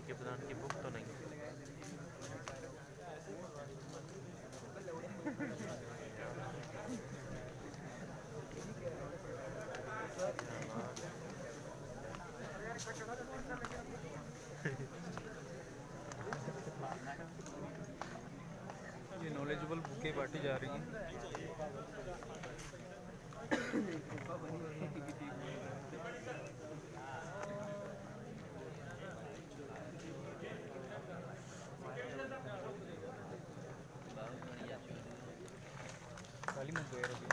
के प्रधान की बुक तो नहीं। ये नॉलेजेबल बुकें बांटी जा रही हैं। गाली मत दो यार अभी।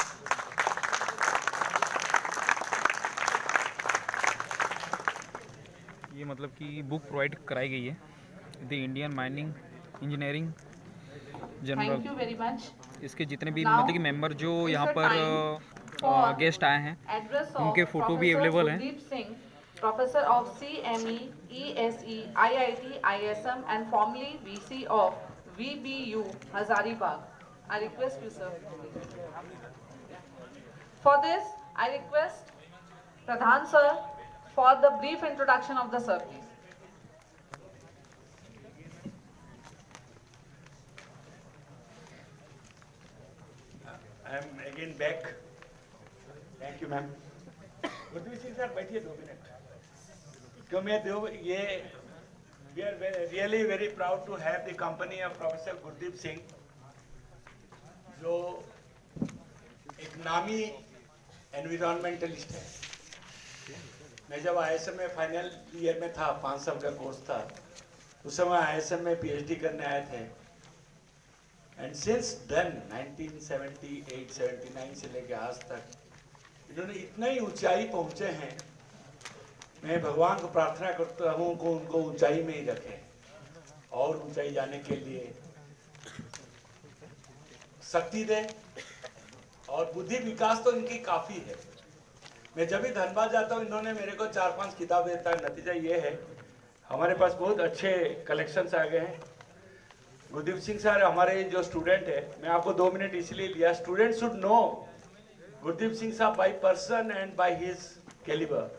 ये मतलब कि बुक प्रोवाइड कराई गई है the Indian mining engineering general. Thank you very much. इसके जितने भी Now मतलब कि मेंबर जो is यहाँ the पर time for गेस्ट आए हैं address उनके of फ़ोटो भी Professor अवेलेबल हैं। Gurdeep Singh, Professor of CME, ESE, IIT, ISM, and formerly VC of VBU Hazaribagh. I request you, sir. For this, I request Pradhan sir for the brief introduction of the sir, please. I am again back. Thank you, ma'am. Gurdeep Singh sir बैठिए 2 minute. क्यों मैं दो ये we are really very proud to have the company of Professor Gurdeep Singh, जो एक नामी environmentalist है। मैं जब ISM में फाइनल ईयर में था, 5 साल का कोर्स था, उस समय ISM में PhD करने आए थे। एंड सिंस देन 1978-79 से लेकर आज तक इन्होंने इतना ही ऊंचाई पहुंचे हैं। मैं भगवान को प्रार्थना करता हूं कि उनको ऊंचाई में ही रखें और ऊंचाई जाने के लिए शक्ति दे और बुद्धि विकास तो इनकी काफी है। मैं जब भी धनबाद जाता हूं, इन्होंने मेरे को 4-5 किताब देता है। नतीजा ये है हमारे पास बहुत अच्छे कलेक्शंस आ गए हैं। गुरदीप सिंह सर हमारे जो स्टूडेंट है, मैं आपको 2 मिनट इसलिए लिया, student should know Gurdeep Singh साहब by person and by his calibre.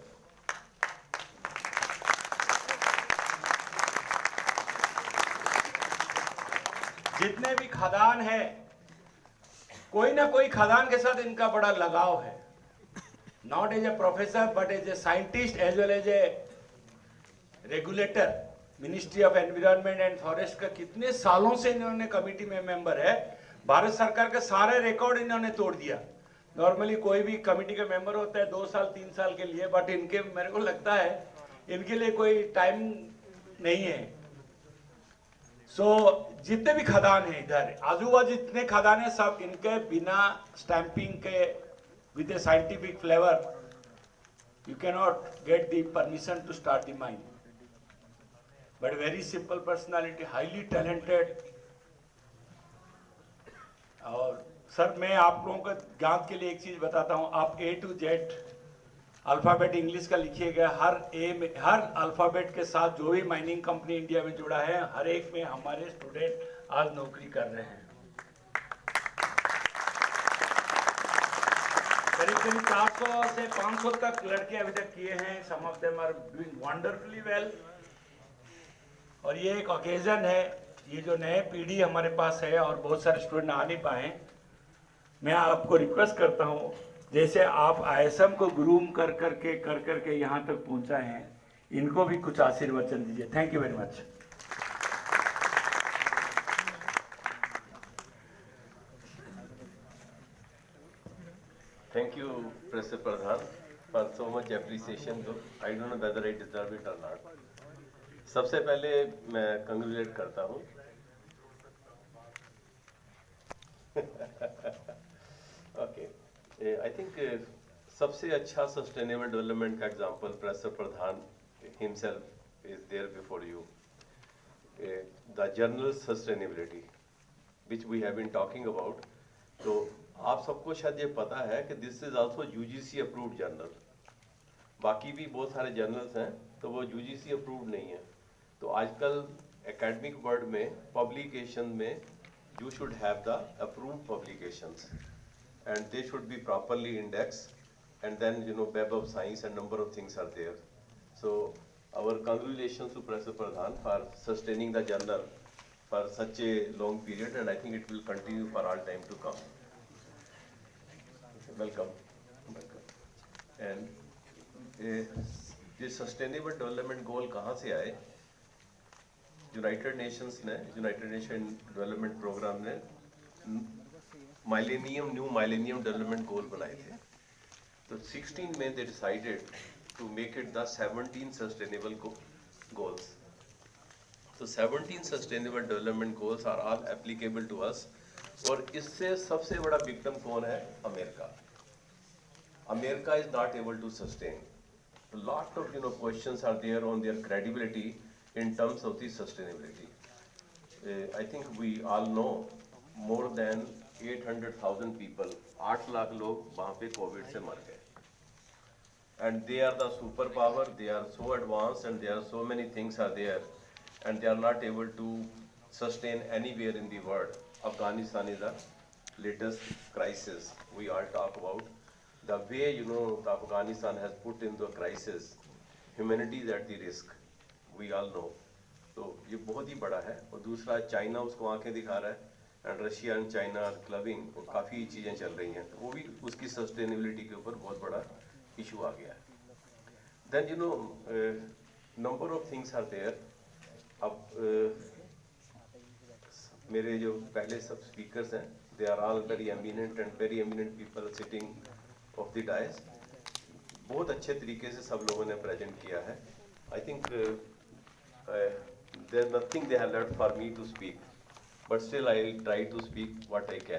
जितने भी खदान है, कोई ना कोई खदान के साथ इनका बड़ा लगाव है। Not as a professor but as a scientist as well as a regulator. Ministry of environment and forest का कितने सालों से इन्होंने कमिटी में मेंबर है। भारत सरकार का सारे रिकॉर्ड इन्होंने तोड़ दिया। नॉर्मली कोई भी कमिटी का मेंबर होता है 2 साल 3 साल के लिए, बट इनके मेरे को लगता है इनके लिए कोई टाइम नहीं है। जितने भी खदान है इधर आजू बाजू जितने खदान है, सब इनके बिना स्टैंपिंग के with a scientific flavour you can not get the permission to start the mine. But very simple personality, highly talented. और सर मैं आप लोगों को ज्ञान के लिए एक चीज बताता हूं, आप A to Z alphabet English का लिखिएगा। हर अल्फाबेट के साथ जो भी माइनिंग कंपनी इंडिया में जुड़ा है, हर एक में हमारे स्टूडेंट आज नौकरी कर रहे हैं। करीब करीब 400 से 500 तक लड़के अभी तक किए हैं। Some of them are doing wonderfully well. और ये एक ओकेजन है, ये जो नए पीढ़ी हमारे पास है और बहुत सारे स्टूडेंट आ नहीं पाए, मैं आपको रिक्वेस्ट करता हूँ जैसे आप ISM को ग्रूम कर करके यहाँ तक पहुँचा है, इनको भी कुछ आशीर्वचन दीजिए। Thank you very much. Thank you, Professor Pradhan, for so much appreciation. Though I don't know whether I deserve it or not. सबसे पहले मैं कंग्रेचुलेट करता हूँ। ओके, आई थिंक सबसे अच्छा सस्टेनेबल डेवलपमेंट का example professor Pradhan himself is there before you. The general sustainability which we have been talking about. तो आप सबको शायद ये पता है कि this is also UGC approved journal. बाकी भी बहुत सारे जर्नल्स हैं तो वो UGC अप्रूव्ड नहीं है। तो आजकल एकेडमिक वर्ल्ड में पब्लिकेशन में you should have the approved publications and they should be properly indexed, and then Web of Science and number of things are there. So our congratulations to Professor Pradhan for sustaining the journal for such a long period, and I think it will continue for all time to come. Welcome. And ये sustainable development goal कहाँ से आए? United Nations ने, United Nation Development Programme ने new Millennium Development Goal बनाए थे. तो 16 में they decided to make it the 17 sustainable goals. तो 17 sustainable development goals are all applicable to us. और इससे सबसे बड़ा विक्टिम कौन है? America. America is not able to sustain. A lot of questions are there on their credibility in terms of the sustainability. I think we all know more than 800,000 people, 8 lakh लोग वहाँ पे Covid से मर गए. And they are the superpower. They are so advanced, and there are so many things are there, and they are not able to sustain anywhere in the world. Afghanistan is the latest crisis we all talk about. The way the Afghanistan has put in the crisis, humanity is at the risk. We all know. तो ये बहुत ही बड़ा है. और दूसरा, China उसको आंखें दिखा रहा है, and Russia and China are clubbing, और काफ़ी चीज़ें चल रही हैं. तो वो भी उसकी सस्टेनेबिलिटी के ऊपर बहुत बड़ा इशू आ गया है. Then number of things are there. अब मेरे जो पहले सब स्पीकर्स हैं, they are all very eminent and very eminent people sitting of the dais. बहुत अच्छे तरीके से सब लोगों ने प्रेजेंट किया है. I think there nothing they have left for me to speak, but still I will try to speak what I can.